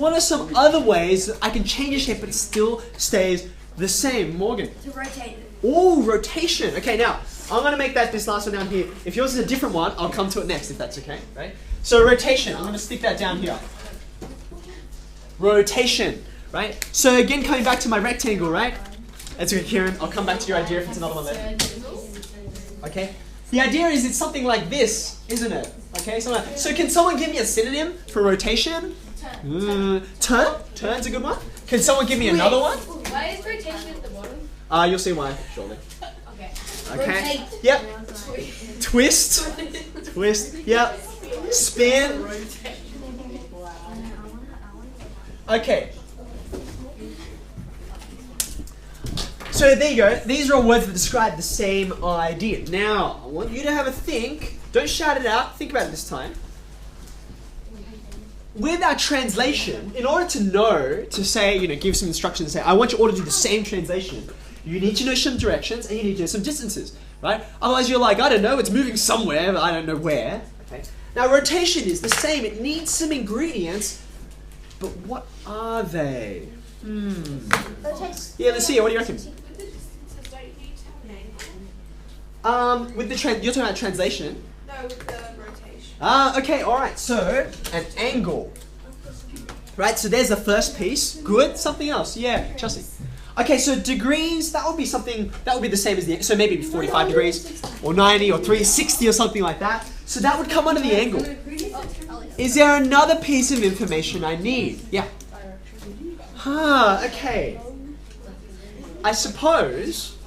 what are some other ways that I can change the shape but it still stays the same? Morgan? To rotate it. Oh, rotation. Okay, now, I'm going to make this last one down here. If yours is a different one, I'll come to it next, if that's okay. Right? So rotation, I'm going to stick that down here. Rotation, right? So again, coming back to my rectangle, right? That's okay, Kieran. I'll come back to your idea if it's another one later. Okay? The idea is it's something like this, isn't it? Okay, so can someone give me a synonym for rotation? Turn? Turn's a good one. Can someone give me another one? Why is rotation at the bottom? You'll see why shortly. Okay. Okay. Rotate. Yep. Twist. Twist. Yep. Spin. Okay. So there you go. These are all words that describe the same idea. Now, I want you to have a think. Don't shout it out. Think about it this time. With our translation, in order to know, to say, give some instructions, say, I want you all to do the same translation, you need to know some directions and you need to know some distances, right? Otherwise you're like, I don't know, it's moving somewhere, but I don't know where. Okay. Now rotation is the same. It needs some ingredients, but what are they? Yeah, let's see. What do you reckon? You're talking about translation? No, with the rotation. Okay, alright, so an angle. Right, so there's the first piece. Good, something else. Yeah, Chelsea. Okay, so degrees, that would be the same as so maybe 45 degrees, or 90, or 360, or something like that. So that would come under the angle. Is there another piece of information I need? Yeah. Okay. I suppose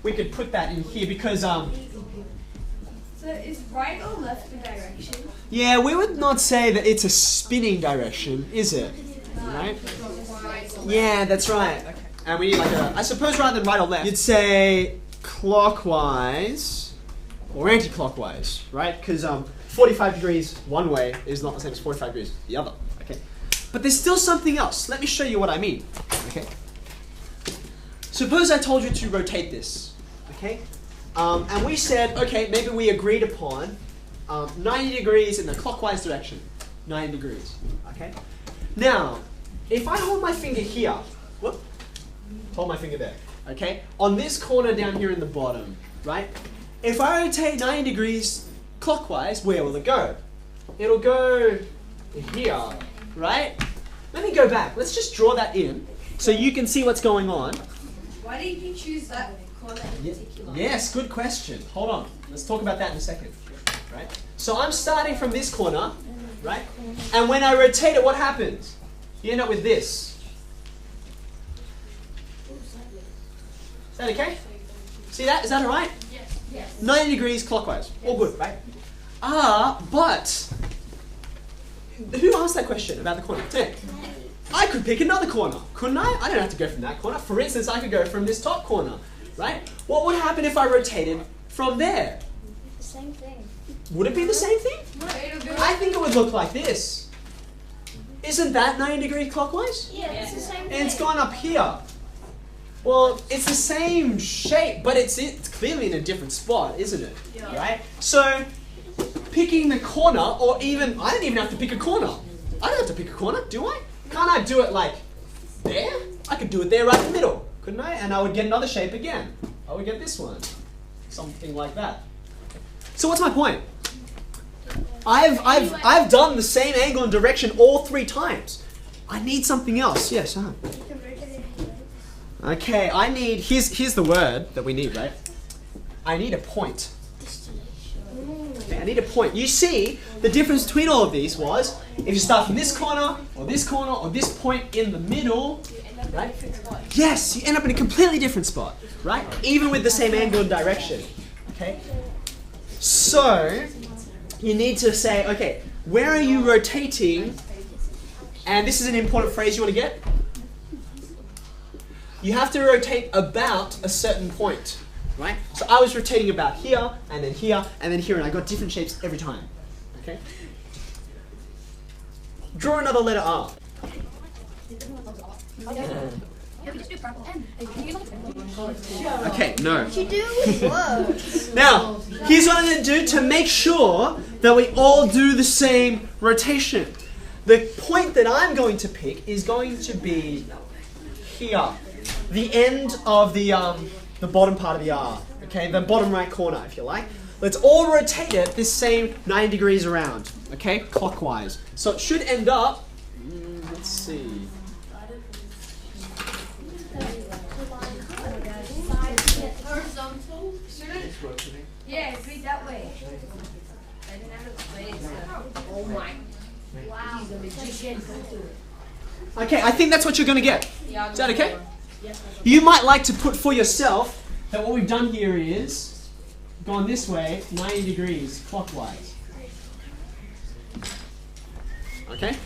we could put that in here because, So is right or left the direction? yeah, we would not say that it's a spinning direction, is it? Right? Yeah, that's right. Okay. And we need I suppose rather than right or left, you'd say clockwise or anti-clockwise, right? Because 45 degrees one way is not the same as 45 degrees the other, okay? But there's still something else. Let me show you what I mean, okay? Suppose I told you to rotate this, okay? And we said, okay, maybe we agreed upon 90 degrees in the clockwise direction. 90 degrees, okay? Now, if I hold my finger here, hold my finger there, okay? On this corner down here in the bottom, right? If I rotate 90 degrees clockwise, where will it go? It'll go here, right? Let me go back. Let's just draw that in so you can see what's going on. Why did you choose that corner in particular? Yes, good question. Hold on. Let's talk about that in a second. Right? So I'm starting from this corner, right? And when I rotate it, what happens? You end up with this. Is that okay? See that? Is that alright? Yes. 90 degrees clockwise. All good, right? But who asked that question about the corner? Today. I could pick another corner, couldn't I? I don't have to go from that corner. For instance, I could go from this top corner, right? What would happen if I rotated from there? The same thing. Would it be the same thing? No, I think it would look like this. Isn't that 90 degrees clockwise? Yeah, it's the same thing. And it's gone up here. Well, it's the same shape, but it's clearly in a different spot, isn't it? Yeah. Right? So, picking the corner, or even, I don't even have to pick a corner. I don't have to pick a corner, do I? Can't I do it like there? I could do it there right in the middle, couldn't I? And I would get another shape again. I would get this one. Something like that. So what's my point? I've done the same angle and direction all 3 times. I need something else. Yes, Okay, I need, here's the word that we need, right? I need a point. Okay, I need a point. You see, the difference between all of these was, if you start from this corner, or this point in the middle, right? Yes, you end up in a completely different spot, right? Even with the same angle and direction, okay? So, you need to say, okay, where are you rotating? And this is an important phrase you want to get. You have to rotate about a certain point, right? So I was rotating about here, and then here, and then here, and I got different shapes every time, okay? Draw another letter R. Okay, no. You do work. Now, here's what I'm going to do to make sure that we all do the same rotation. The point that I'm going to pick is going to be here, the end of the bottom part of the R. Okay, the bottom right corner, if you like. Let's all rotate it this same 90 degrees around. Okay, clockwise. So it should end up. Let's see. Horizontal. Yeah, be that way. I didn't have to explain it. Oh my. Wow. He's a magician. Okay, I think that's what you're going to get. Is that okay? You might like to put for yourself that what we've done here is gone this way 90 degrees clockwise. Okay?